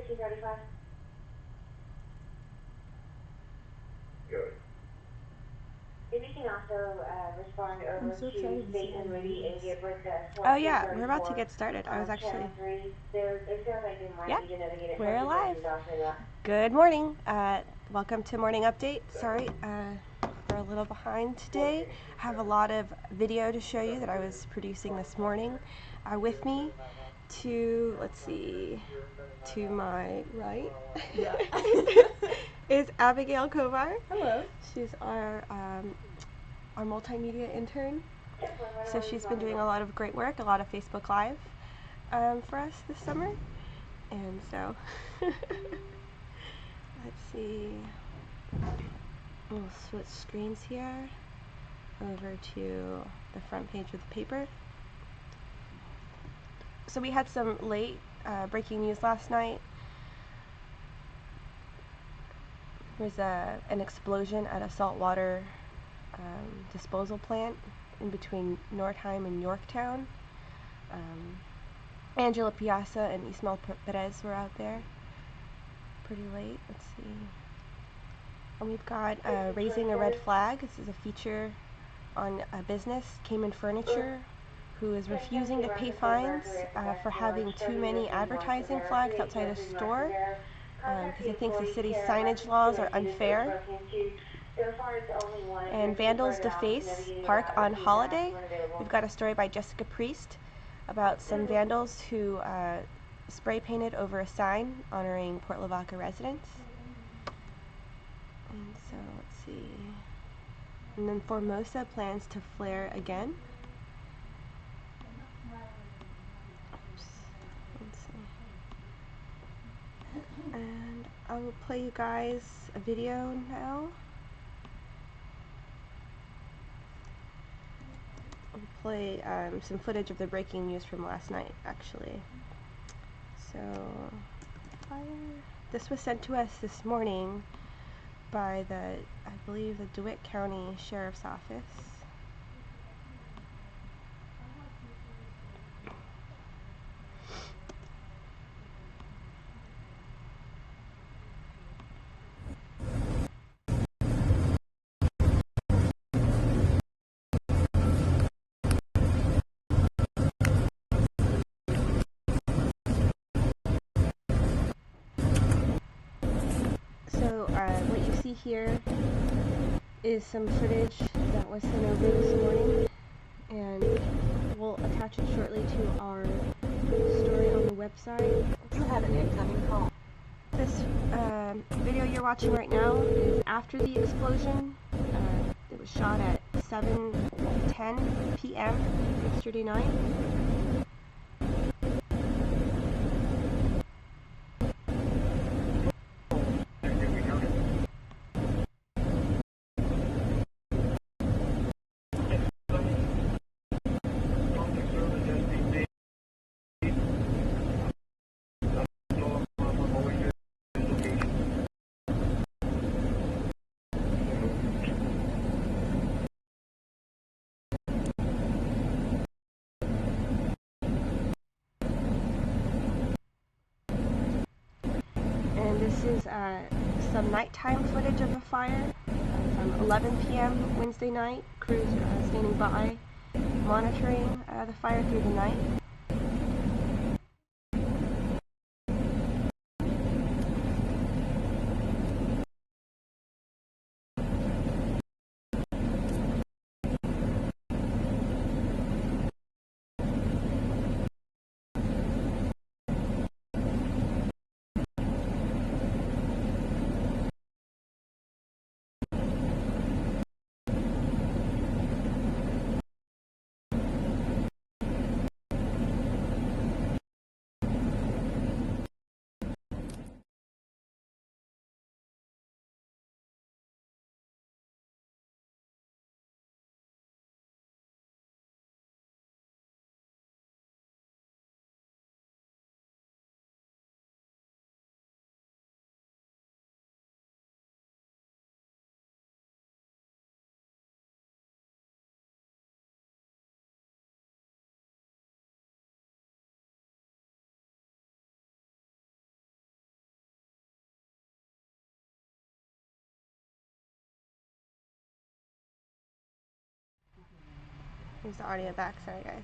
1535. Good. If you can also respond over so to excited to see State and all Moody these. and Gilbert, Oh yeah, we're about to get started. I was actually... It sounds like they might Yeah, need to navigate it. we're live. Good morning. Welcome to Morning Update. Sorry, we're a little behind today. I have a lot of video to show you that I was producing this morning. With me to, let's see, to my right is Abigail Kovar. Hello. She's our multimedia intern. So she's been doing a lot of great work, a lot of Facebook Live for us this summer. And so, let's see, we'll switch screens here over to the front page of the paper. So we had some late breaking news last night. There was an explosion at a saltwater disposal plant in between Nordheim and Yorktown. Angela Piazza and Ismael Perez were out there pretty late. Let's see. And we've got Raising a Red Flag. This is a feature on a business, Cayman Furniture, who is refusing to pay fines for having too many advertising flags outside a store because he thinks the city's signage laws are unfair. And Vandals Deface Park on Holiday. We've got a story by Jessica Priest about some vandals who spray painted over a sign honoring Port Lavaca residents. And so, let's see. And then Formosa plans to flare again. Oops. Let's see. And I will play you guys a video now. I'll play some footage of the breaking news from last night, actually. So, this was sent to us this morning by I believe, the DeWitt County Sheriff's Office. So what you see here is some footage that was sent over this morning, and we'll attach it shortly to our story on the website. You have an incoming call. This video you're watching right now is after the explosion. It was shot at 7:10 p.m. yesterday night. And this is some nighttime footage of the fire from 11 p.m. Wednesday night. Crews standing by, monitoring the fire through the night. Here's the audio back. Sorry, guys.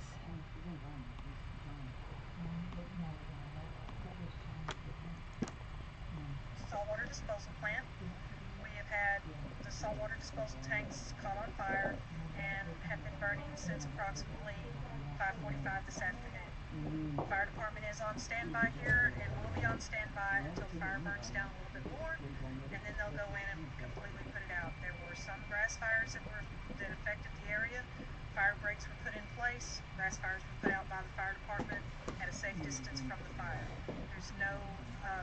Saltwater disposal plant. We have had the saltwater disposal tanks caught on fire and have been burning since approximately 5:45 this afternoon. The fire department is on standby here and will be on standby until the fire burns down a little bit more, and then they'll go in and completely put it out. There were some grass fires that affected the area. Fire breaks were put in place. Grass fires were put out by the fire department at a safe distance from the fire. There's no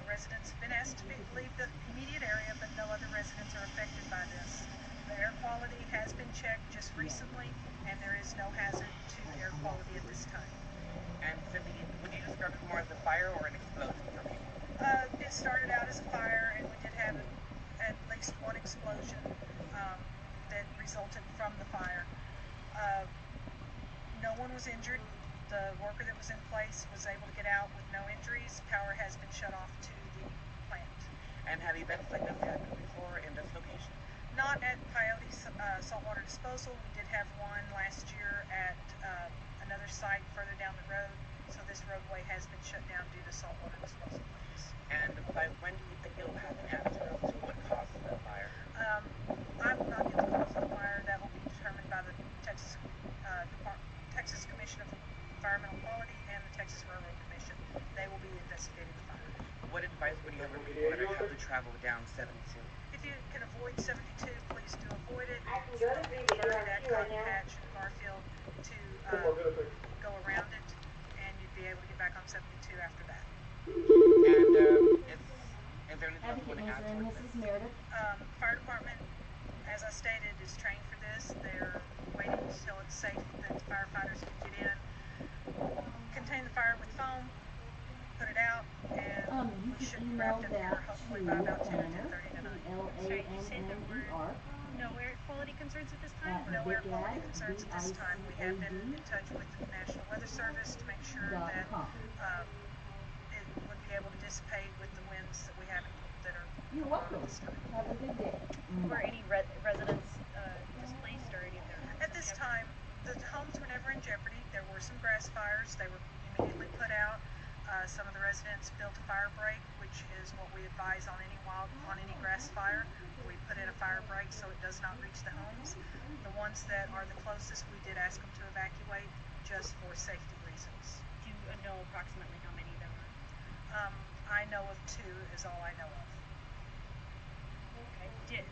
residents have been asked to leave the immediate area, but no other residents are affected by this. The air quality has been checked just recently, and there is no hazard to air quality at this time. And Cindy, would you describe it more as a fire or an explosion for people? It started out as a fire, and we did have at least one explosion that resulted from the fire. No one was injured. The worker that was in place was able to get out with no injuries. Power has been shut off to the plant. And have events like this happened before in this location? Not at Coyote Saltwater Disposal. We did have one last year at another site further down the road. So this roadway has been shut down due to saltwater disposal leaks. And by when do you think you'll have an answer as to what caused the fire? I will not get the cause of the fire. That will be determined by the Texas Commission of Environmental Quality and the Texas Railroad Commission. They will be investigating the fire. What advice would you have for people that have to travel down 72? If you can avoid 72, please do avoid it. I can go to 3, but you're on That 2 right Cotton now. Patch and Garfield to go around it, and you'd be able to get back on 72 after that. And is there anything else you want to add Advocate towards Mrs. this? Meredith. Fire department, as I stated, is trained for this. They're waiting until it's safe that the firefighters can get in, contain the fire with foam, put it out, and You we can should email wrap it that here hopefully by about 10 or Planner, 10:30 tonight. Planner, No air quality concerns at this time? No air quality concerns at this time. We have been in touch with the National Weather Service to make sure that it would be able to dissipate with the winds that we have that are You're going on welcome. at this time. Have a good day. Were any residents displaced or any of their homes? At this time, the homes were never in jeopardy. There were some grass fires. They were immediately put out. Some of the residents built a fire break, which is what we advise on any grass fire. We put in a fire break so it does not reach the homes. The ones that are the closest, we did ask them to evacuate just for safety reasons. Do you know approximately how many there were? I know of 2 is all I know of. Okay.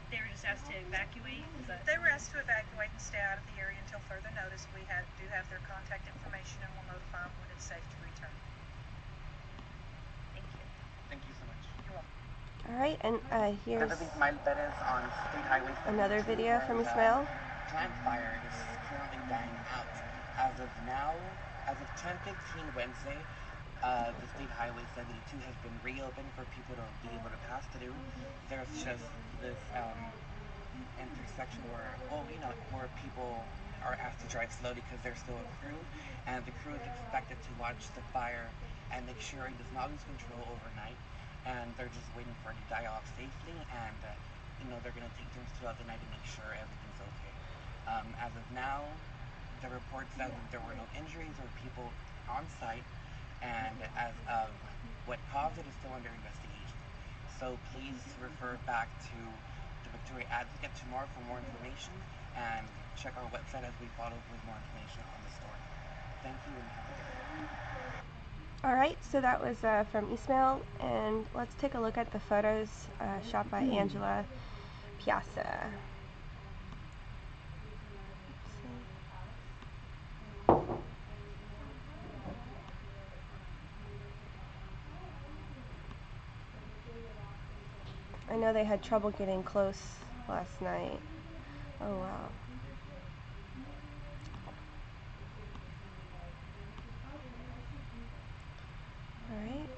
They were just asked to evacuate? Is that They were asked to evacuate and stay out of the area until further notice. We do have their contact information and will notify them when it's safe to return. Thank you. Thank you so much. You're welcome. All right, and here's Citizen Ismail Perez on State Highway 72, another video from where the Ismail. Plant fire is currently dying out. As of now, as of 10:15 Wednesday, the State Highway 72 has been reopened for people to be able to pass through. There's just this intersection where, where people are asked to drive slowly because there's still a crew, and the crew is expected to watch the fire and make sure it does not lose control overnight, and they're just waiting for it to die off safely, and they're going to take turns throughout the night to make sure everything's okay. As of now, the report says that there were no injuries or people on site, and as of what caused it is still under investigation. So please refer back to the Victoria Advocate tomorrow for more information, and check our website as we follow with more information on the story. Thank you and have a good day. All right, so that was from Ismail, and let's take a look at the photos shot by Angela Piazza. I know they had trouble getting close last night. Oh wow. Alright.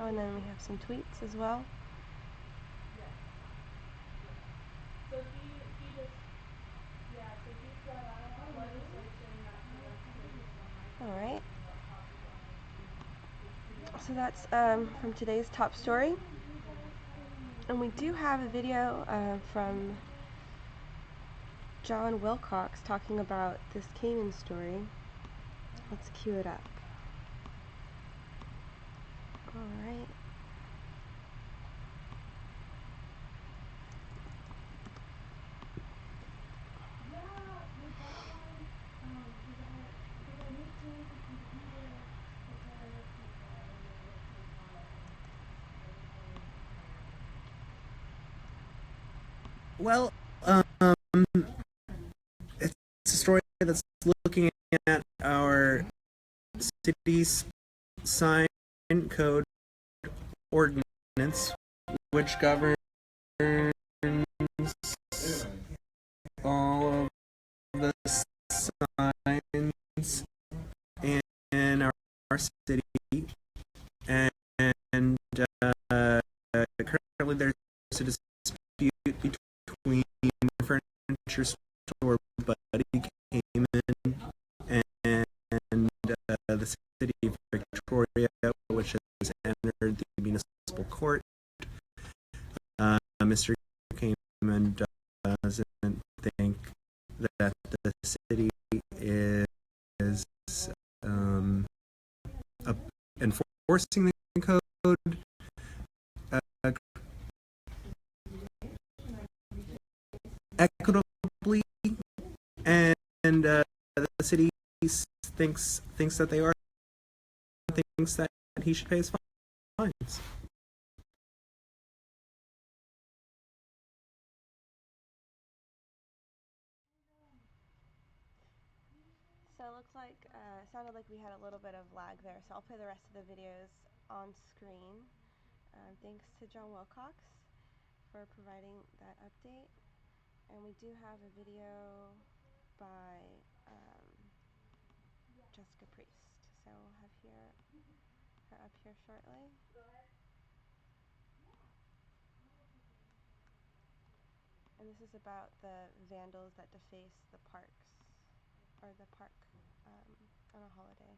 Oh, and then we have some tweets as well. Alright. So that's from today's top story. And we do have a video from John Wilcox talking about this Cayman story. Let's cue it up. Alright. Well, it's a story that's looking at our city's sign code ordinance, which governs all of the signs in our city, and currently there's a dispute between the furniture store Buddy Cayman and the city of Victoria, which has entered the municipal court. Mr. Cayman doesn't think that the city is enforcing the code equitably, and the city thinks that they are, thinks that he should pay his fines. So it looks like, sounded like we had a little bit of lag there, so I'll play the rest of the videos on screen. Thanks to John Wilcox for providing that update. And we do have a video by Jessica Priest. So we'll have her up here shortly. And this is about the vandals that deface the parks, or the park on a holiday.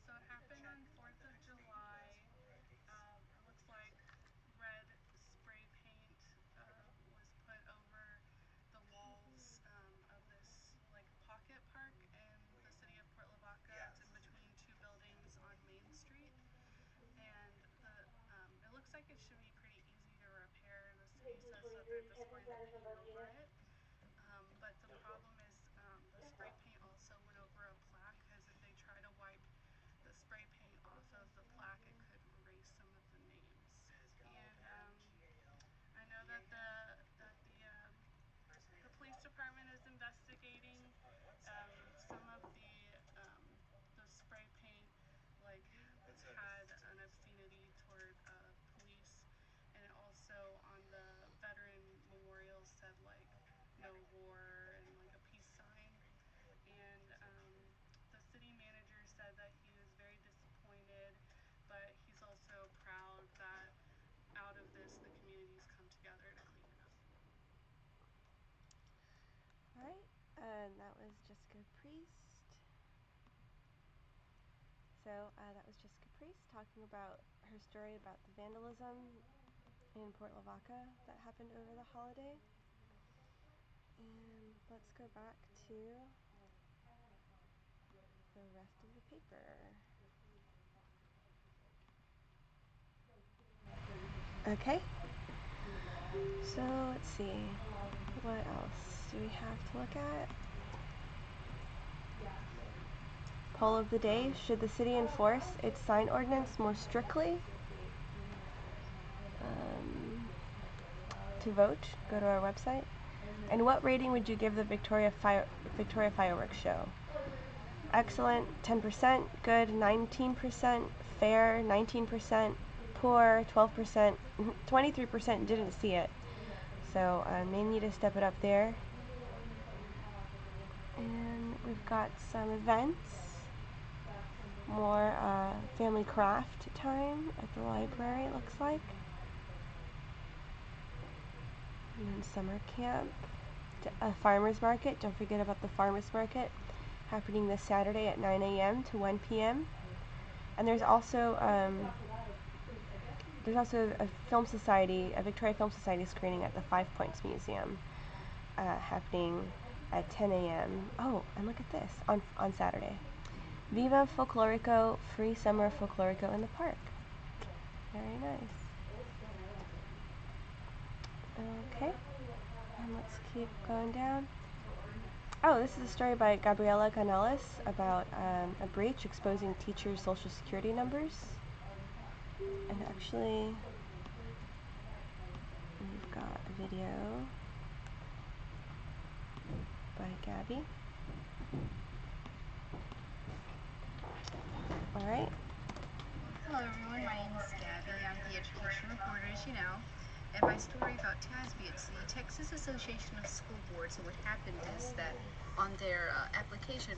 So it happened on 4th of July. It looks like red spray paint was put over the walls of this like pocket park in the city of Port Lavaca. It's in between two buildings on Main Street, and it looks like it should be pretty easy to repair. The city says that they're just going to paint over it, but the problem is the spray paint also went over a plaque, because if they try to wipe the spray paint off of the plaque, it could erase some of the names. And I know that the police department is investigating some of the spray paint, like, had an obscenity toward police, and it also on the veteran memorial said like no war and like a peace sign. And the city manager said that he was very disappointed, but he's also proud that out of this the community's come together to clean it up. Alright, and that was Jessica Priest. So that was Jessica Priest talking about her story about the vandalism in Port Lavaca that happened over the holiday. And let's go back to the rest of the paper. Okay, so let's see, what else do we have to look at? Poll of the day: should the city enforce its sign ordinance more strictly? To vote, go to our website. And what rating would you give the Victoria Fireworks Show? Excellent, 10%, good, 19%, fair, 19%, poor, 12%, 23% didn't see it. So may need to step it up there. And we've got some events. More family craft time at the library, it looks like. And then summer camp. A farmer's market, don't forget about the farmer's market, happening this Saturday at 9 a.m. to 1 p.m. And there's also a film society, a Victoria Film Society screening at the Five Points Museum, happening at 10 a.m. Oh, and look at this, on Saturday. Viva Folklorico, free summer Folklorico in the park. Very nice. Okay, and let's keep going down. Oh, this is a story by Gabriela Canales about a breach exposing teachers' social security numbers. And actually, we've got a video by Gabby. Alright. Hello everyone, my name is Gabby. I'm the education reporter, as you know. And my story about TASB, it's the Texas Association of School Boards. And what happened is that on their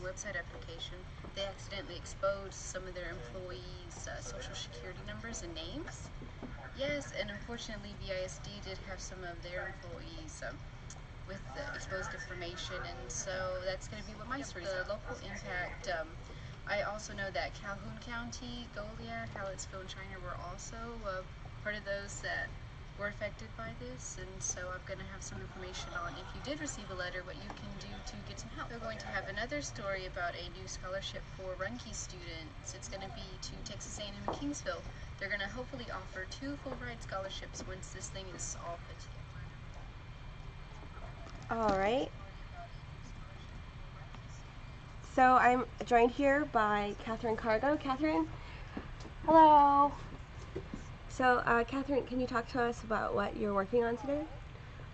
website application, they accidentally exposed some of their employees' social security numbers and names. Yes, and unfortunately VISD did have some of their employees with the exposed information, and so that's going to be what my story is. The local impact, I also know that Calhoun County, Goliad, Hallettsville, and China were also part of those that were affected by this, and so I'm going to have some information on if you did receive a letter, what you can do to get some help. We're going to have another story about a new scholarship for Runkey students. It's going to be to Texas A&M in Kingsville. They're going to hopefully offer 2 full-ride scholarships once this thing is all put together. Alright. So I'm joined here by Catherine Cargo. Catherine? Hello. So, Catherine, can you talk to us about what you're working on today?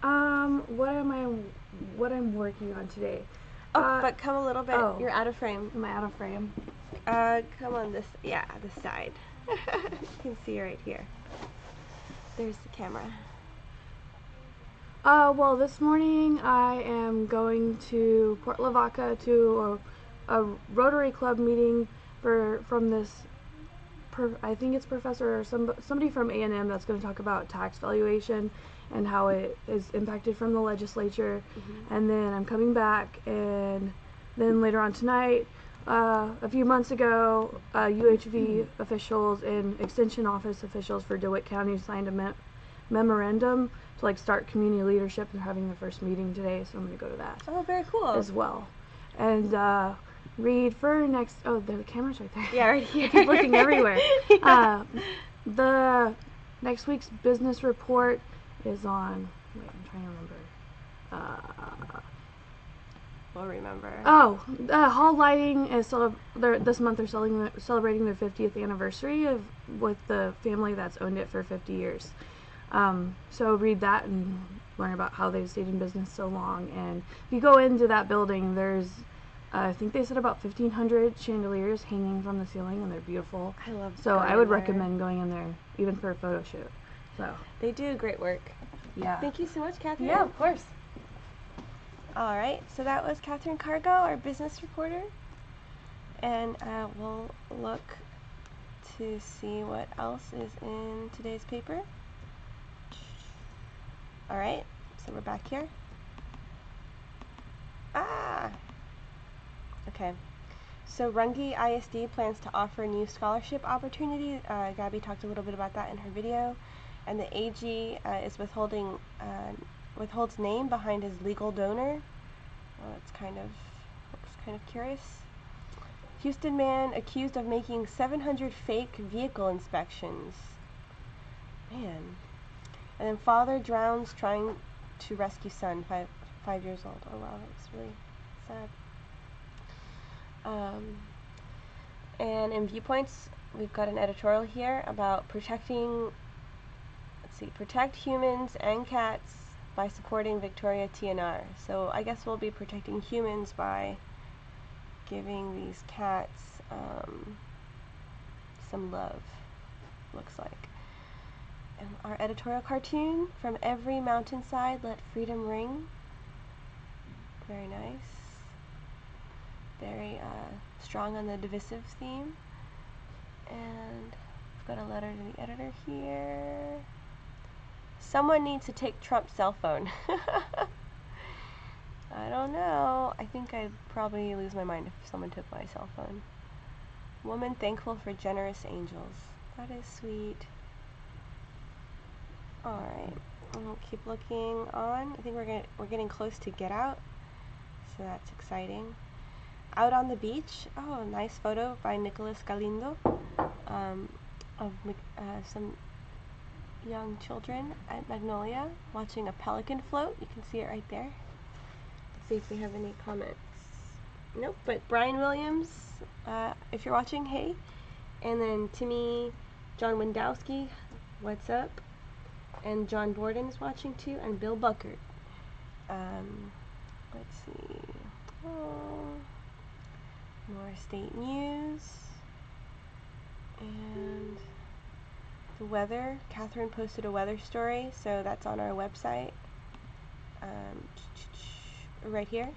What I'm working on today. But come a little bit. Oh. You're out of frame. Am I out of frame? Come on this side. You can see right here. There's the camera. Well, this morning I am going to Port Lavaca to a Rotary Club meeting from this. I think it's professor or somebody from A&M that's going to talk about tax valuation and how it is impacted from the legislature. Mm-hmm. And then I'm coming back, and then later on tonight, a few months ago, UHV officials and extension office officials for DeWitt County signed a memorandum to start community leadership. They're having the first meeting today, so I'm going to go to that. Oh, very cool. As well. And read for next. Oh, the camera's right there. Yeah, right here. I keep looking everywhere. Yeah. The next week's business report is on. Wait, I'm trying to remember. We'll remember. Oh, Hall Lighting is this month. They're celebrating their 50th anniversary with the family that's owned it for 50 years. So read that and learn about how they've stayed in business so long. And if you go into that building, there's I think they said about 1,500 chandeliers hanging from the ceiling, and they're beautiful. I love. So I would recommend going in there, even for a photo shoot. So they do great work. Yeah. Thank you so much, Catherine. Yeah, of course. All right. So that was Catherine Cargo, our business reporter, and we'll look to see what else is in today's paper. All right. So we're back here. Okay, so Runge ISD plans to offer new scholarship opportunities. Gabby talked a little bit about that in her video, and the AG is withholds name behind his legal donor. Well, looks kind of curious. Houston man accused of making 700 fake vehicle inspections. Man, and then father drowns trying to rescue son, five years old. Oh wow, that's really sad. And in Viewpoints, we've got an editorial here about protect humans and cats by supporting Victoria TNR. So I guess we'll be protecting humans by giving these cats some love, looks like. And our editorial cartoon, from every mountainside, let freedom ring. Very nice. Very strong on the divisive theme. And I've got a letter to the editor here. Someone needs to take Trump's cell phone. I don't know. I think I'd probably lose my mind if someone took my cell phone. Woman thankful for generous angels. That is sweet. Alright, we'll keep looking on. I think we're getting close to Get Out, so that's exciting. Out on the beach. Oh, a nice photo by Nicholas Galindo of some young children at Magnolia watching a pelican float. You can see it right there. Let's see if we have any comments. Nope, but Brian Williams, if you're watching, hey. And then Timmy, John Wendowski, what's up? And John Borden is watching too, and Bill Buckert. Let's see. Oh, more state news. And the weather. Catherine posted a weather story, so that's on our website. Right here.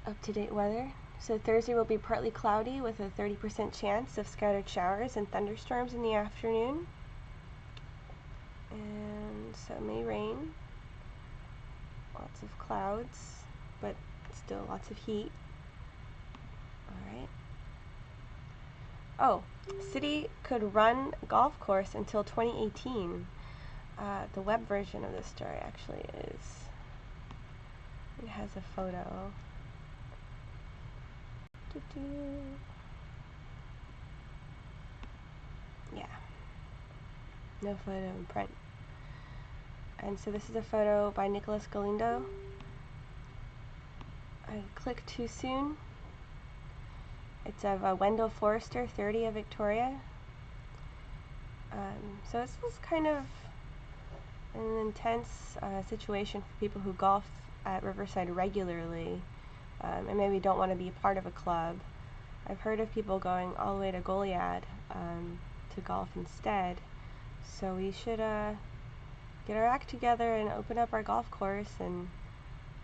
Up-to-date weather. So Thursday will be partly cloudy with a 30% chance of scattered showers and thunderstorms in the afternoon. And so it may rain. Lots of clouds, but still lots of heat. Alright. Oh, city could run golf course until 2018. The web version of this story actually is. It has a photo. Yeah. No photo in print. And so this is a photo by Nicholas Galindo. I clicked too soon. It's of Wendell Forrester, 30 of Victoria. So this is kind of an intense situation for people who golf at Riverside regularly and maybe don't want to be a part of a club. I've heard of people going all the way to Goliad to golf instead. So we should get our act together and open up our golf course in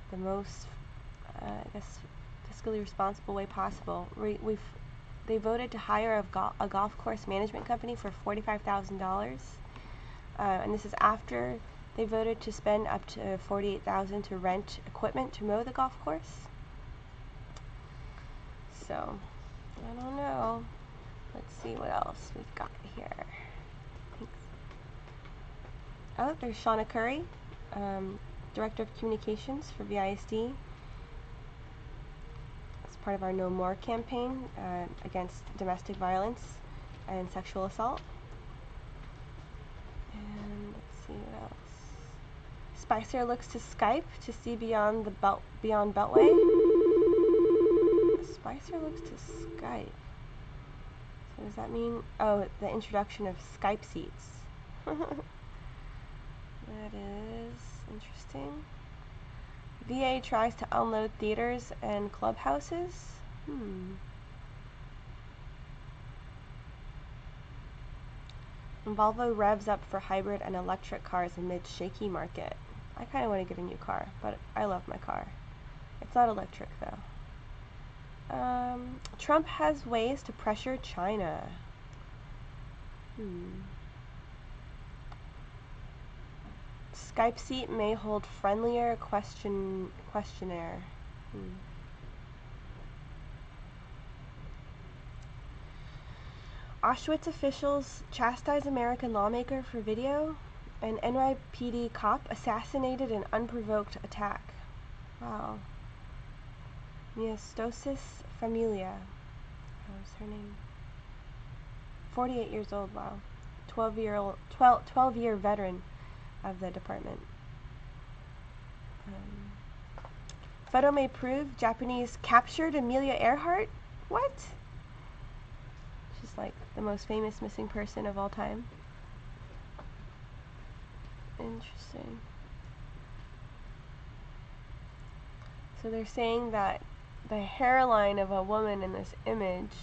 the most, I guess, fiscally responsible way possible. They voted to hire a golf course management company for $45,000, and this is after they voted to spend up to $48,000 to rent equipment to mow the golf course. So, I don't know. Let's see what else we've got here. Thanks. Oh, there's Shauna Curry, Director of Communications for VISD. It's part of our No More campaign against domestic violence and sexual assault. And let's see what else. Spicer looks to Skype to see beyond the Beltway. Spicer looks to Skype. So does that mean? Oh, the introduction of Skype seats. That is interesting. VA tries to unload theaters and clubhouses. Volvo revs up for hybrid and electric cars amid shaky market. I kind of want to get a new car, but I love my car. It's not electric though. Trump has ways to pressure China. Skype seat may hold friendlier questionnaire. Auschwitz officials chastise American lawmaker for video, and NYPD cop assassinated in unprovoked attack. Wow. Miestosis Familia. What was her name? 48 years old, wow. 12-year veteran of the department. Photo may prove Japanese captured Amelia Earhart? What? She's like the most famous missing person of all time. Interesting. So they're saying that the hairline of a woman in this image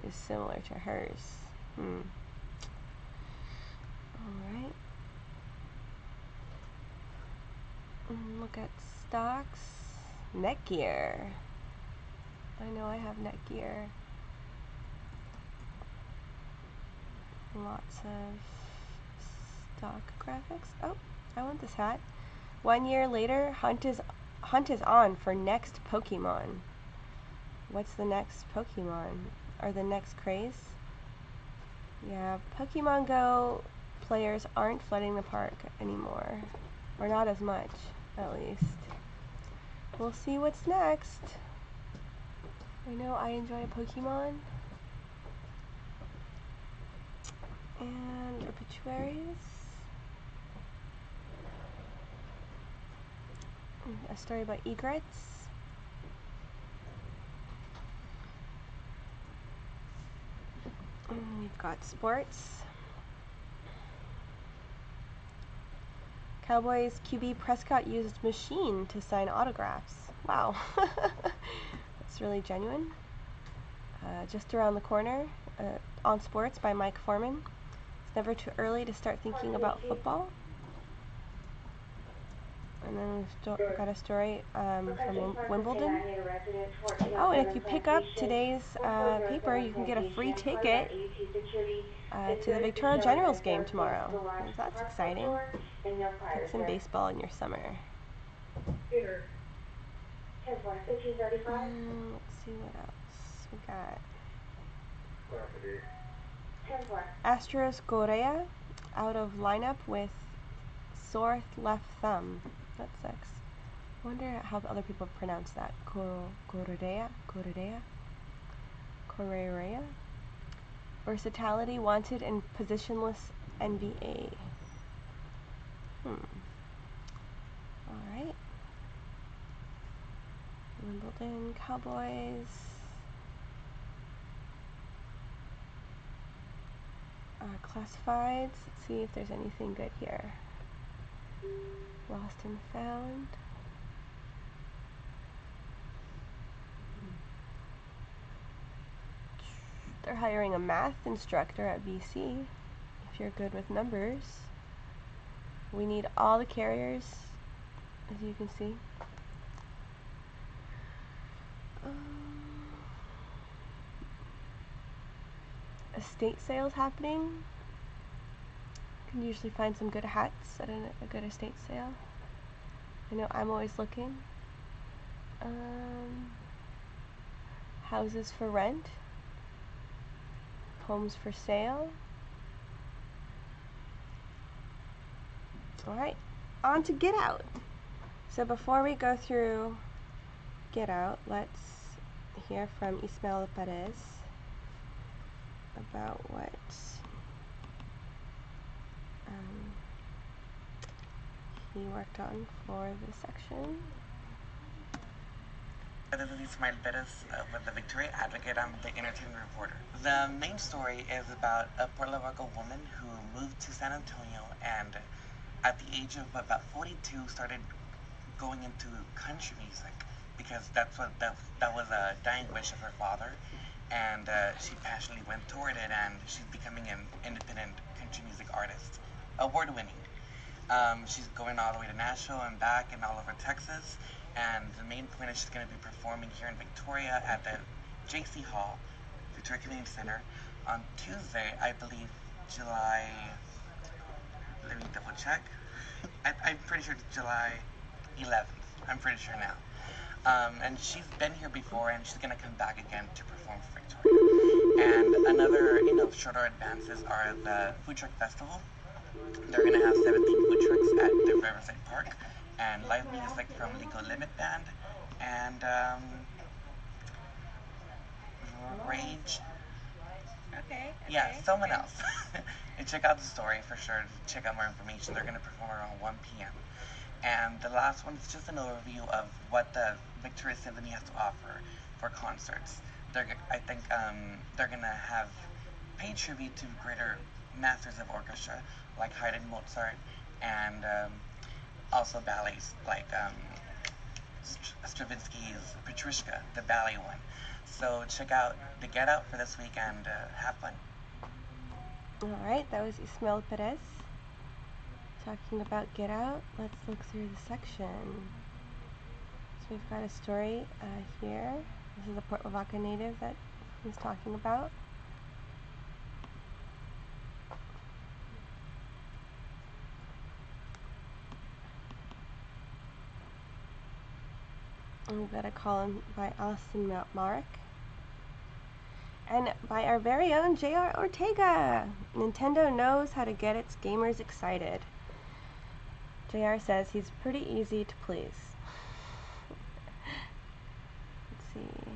is similar to hers. Alright. Look at stocks. Netgear. I know I have Netgear. Lots of stock graphics. Oh, I want this hat. 1 year later, hunt is on for next Pokemon. What's the next Pokemon? Or the next craze? Yeah, Pokemon Go players aren't flooding the park anymore. Or not as much, at least. We'll see what's next. I know I enjoy Pokemon. And obituaries. A story about egrets. We've got sports. Cowboys QB Prescott used machine to sign autographs. Wow. That's really genuine. Just around the corner, on sports by Mike Foreman. It's never too early to start thinking about football. And then we've got a story from Wimbledon. Oh, and if you pick up today's paper, you can get a free ticket to the Victoria Generals game tomorrow. That's exciting. Get some baseball in your summer. Let's See what else we got. Astros Correa out of lineup with sore left thumb. That sucks. I wonder how other people pronounce that. Correa? Versatility wanted in positionless NBA. Alright. Wimbledon Cowboys. Classifieds. Let's see if there's anything good here. Lost and found. They're hiring a math instructor at BC. If you're good with numbers. We need all the carriers, as you can see. Estate sales happening. You can usually find some good hats at a good estate sale. I know I'm always looking. Houses for rent. Homes for sale. Alright, on to Get Out. So before we go through Get Out, let's hear from Ismael Perez about what he worked on for this section. This is Ismael Perez with the Victoria Advocate. I'm the entertainment reporter. The main story is about a Port Lavaca woman who moved to San Antonio and at the age of about 42 started going into country music because that was a dying wish of her father, and she passionately went toward it, and she's becoming an independent country music artist, award-winning. She's going all the way to Nashville and back and all over Texas, and the main point is she's going to be performing here in Victoria at the JC Hall, Victoria Community Center, on Tuesday, I believe, July, let me double check. I'm pretty sure it's July 11th. I'm pretty sure now. And she's been here before, and she's going to come back again to perform for Victoria. And another, shorter advances are the Food Truck Festival. They're going to have 17 food trucks at the Riverside Park, and live music from Legal Limit Band, and Rage. Okay. Yeah, someone else. And check out the story for sure. Check out more information. They're going to perform around 1 p.m. And the last one is just an overview of what the Victoria Symphony has to offer for concerts. I think they're going to have paid tribute to greater masters of orchestra like Haydn, Mozart, and also ballets like Stravinsky's Petrushka, the ballet one. So check out the Get Out for this week and have fun. Alright, that was Ismael Perez talking about Get Out. Let's look through the section. So we've got a story here. This is a Port Lavaca native that he's talking about. And we've got a column by Alison Marek. And by our very own J.R. Ortega. Nintendo knows how to get its gamers excited. JR says he's pretty easy to please. Let's see.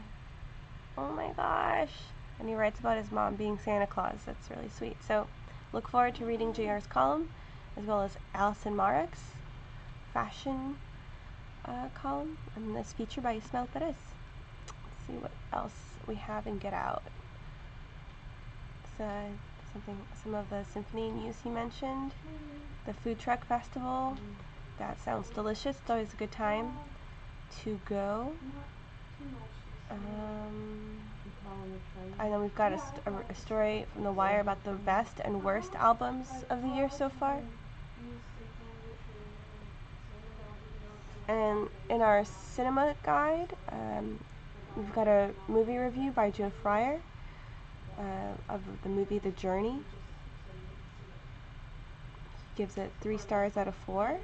Oh my gosh. And he writes about his mom being Santa Claus. That's really sweet. So look forward to reading JR's column, as well as Alison Marek's fashion column, and this feature by Ismael Perez. Let's see what else we have in Get Out. Some of the symphony news he mentioned. The food truck festival. That sounds delicious. It's always a good time to go. I know we've got a story from The Wire about the best and worst albums of the year so far. And in our cinema guide, we've got a movie review by Joe Fryer of the movie The Journey. He gives it 3 stars out of 4.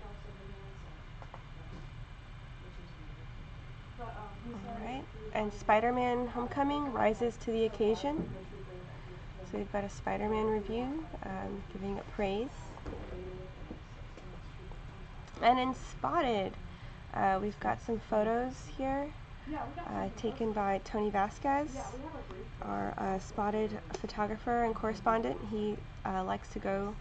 Alright, and Spider-Man Homecoming rises to the occasion. So we've got a Spider-Man review, giving it praise. And in Spotted, we've got some photos here taken by Tony Vasquez, our Spotted photographer and correspondent. He likes to go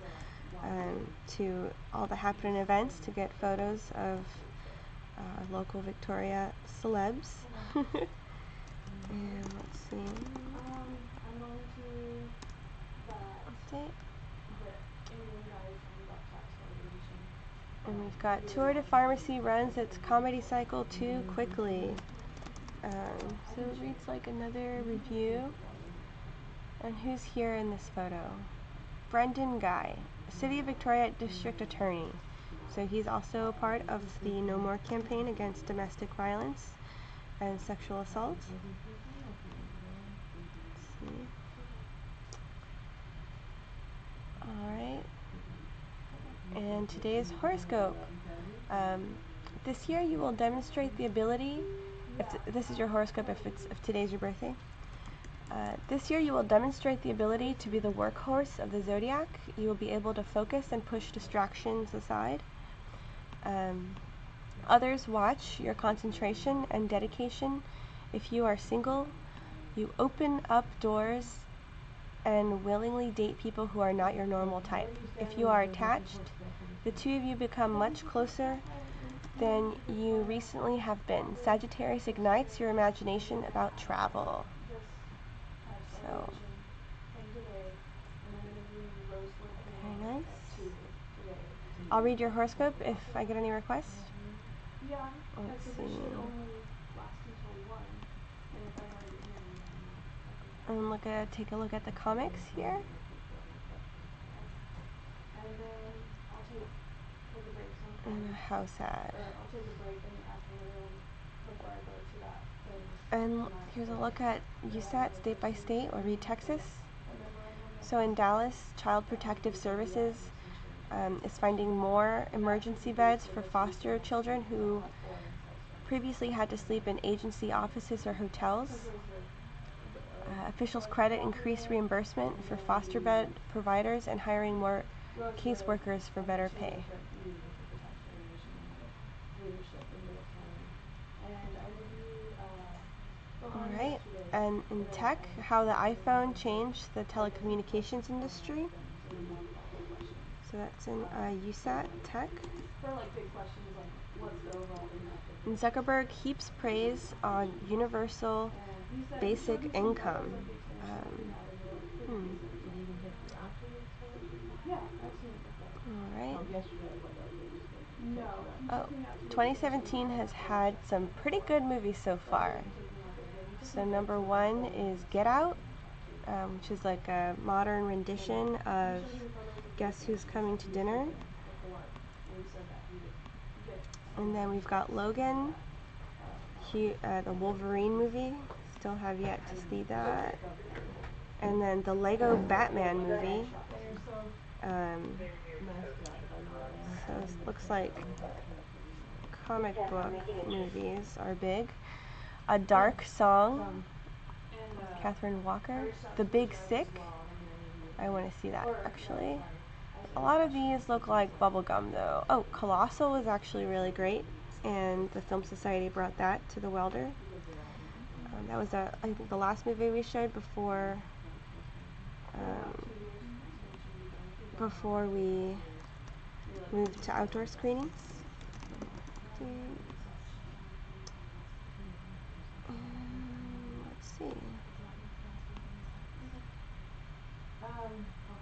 to all the happening events to get photos of local Victoria celebs. And let's see. Update. And we've got Tour de Pharmacy runs its comedy cycle too quickly. So it reads like another review. And who's here in this photo? Brendan Guy, City of Victoria District Attorney. So he's also part of the No More campaign against domestic violence and sexual assault. Let's see. Alright. And today's horoscope. This year you will demonstrate the ability, if this is your horoscope if today's your birthday. This year you will demonstrate the ability to be the workhorse of the zodiac. You will be able to focus and push distractions aside. Others watch your concentration and dedication. If you are single, you open up doors and willingly date people who are not your normal type. If you are attached, the two of you become much closer than you recently have been. Sagittarius ignites your imagination about travel. So, very nice. I'll read your horoscope if I get any requests. Let's see. And take a look at the comics here. And a house ad. And here's a look at USAT state by state, or read Texas. So in Dallas, Child Protective Services is finding more emergency beds for foster children who previously had to sleep in agency offices or hotels. Officials credit increased reimbursement for foster bed providers and hiring more caseworkers for better pay. Alright, and in tech, how the iPhone changed the telecommunications industry. So that's in USAT Tech. And Zuckerberg heaps praise on universal basic income. Alright. Oh, 2017 has had some pretty good movies so far. So number 1 is Get Out, which is like a modern rendition of Guess Who's Coming to Dinner. And then we've got Logan, the Wolverine movie. Still have yet to see that. And then the Lego Batman movie. So it looks like comic book movies are big. A Dark Song, Catherine Walker. The Big Sick. I want to see that, actually. A lot of these look like bubblegum, though. Oh, Colossal was actually really great, and the Film Society brought that to the Welder. That was, I think, the last movie we showed before we moved to outdoor screenings. Let's see.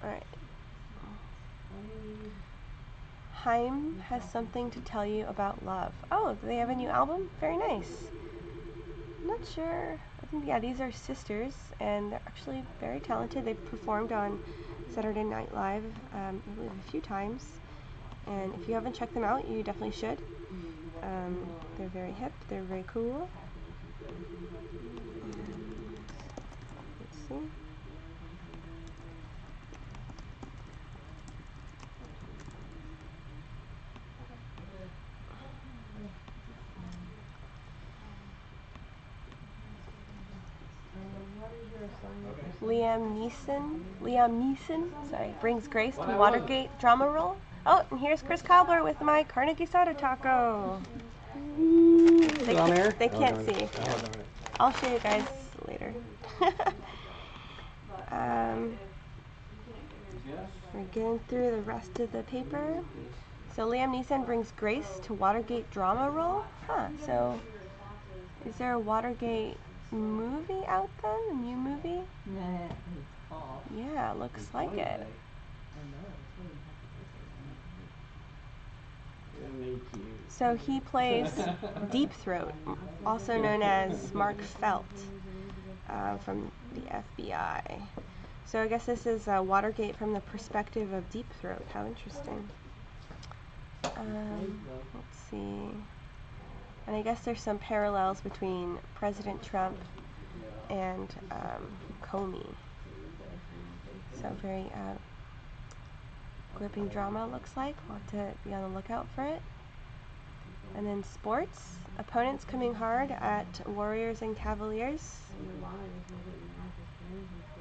Alright. Haim has something to tell you about love. Oh, do they have a new album? Very nice. I'm not sure. I think, yeah, these are sisters, and they're actually very talented. They've performed on Saturday Night Live, I believe, a few times. And if you haven't checked them out, you definitely should. They're very hip. They're very cool. Let's see. Liam Neeson, sorry, brings grace to Watergate drama role. Oh, and here's Chris Cobbler with my Carnegie Soda taco. They can't see. I'll show you guys later. We're getting through the rest of the paper. So Liam Neeson brings grace to Watergate drama role? Huh, so is there a Watergate movie out then? A new movie? Yeah, looks like it. So he plays Deep Throat, also known as Mark Felt, from the FBI. So I guess this is Watergate from the perspective of Deep Throat. How interesting. Let's see. And I guess there's some parallels between President Trump and Comey. So very gripping drama, looks like. We'll have to be on the lookout for it. And then sports. Opponents coming hard at Warriors and Cavaliers.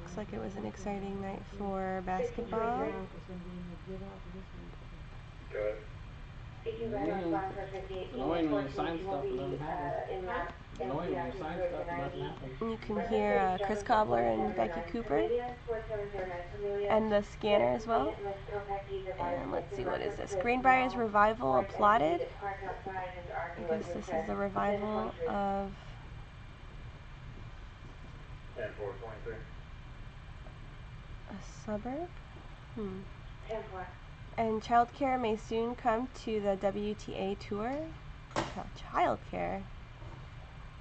Looks like it was an exciting night for basketball. Good. Speaking by our sponsor, 58, unfortunately, will be in last And you can hear Chris Cobbler and Becky Cooper. And the scanner as well. And let's see, what is this? Greenbrier's revival applauded. I guess this is the revival of 10-4-23. a suburb. And childcare may soon come to the WTA tour. Oh, childcare.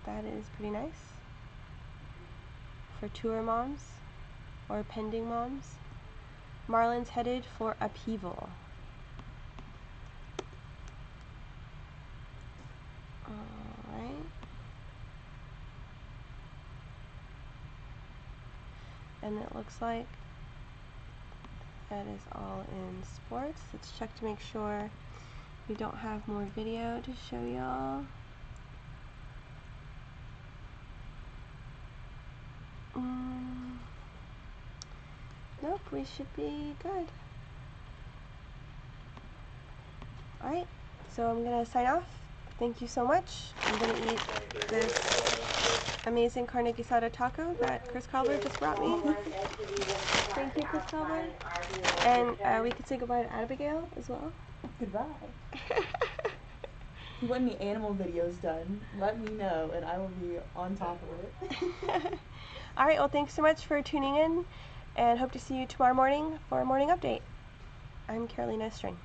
That is pretty nice. For tour moms or pending moms. Marlins headed for upheaval. Alright. And it looks like that is all in sports. Let's check to make sure we don't have more video to show y'all. Nope, we should be good. Alright, so I'm gonna sign off. Thank you so much. I'm gonna eat this amazing Carnegie Soda taco that Chris Cobbler just brought me. Thank you, Chris Cobbler. And we could say goodbye to Abigail as well. Goodbye. If you want any animal videos done, let me know and I will be on top of it. Alright, well, thanks so much for tuning in, and hope to see you tomorrow morning for a morning update. I'm Carolina String.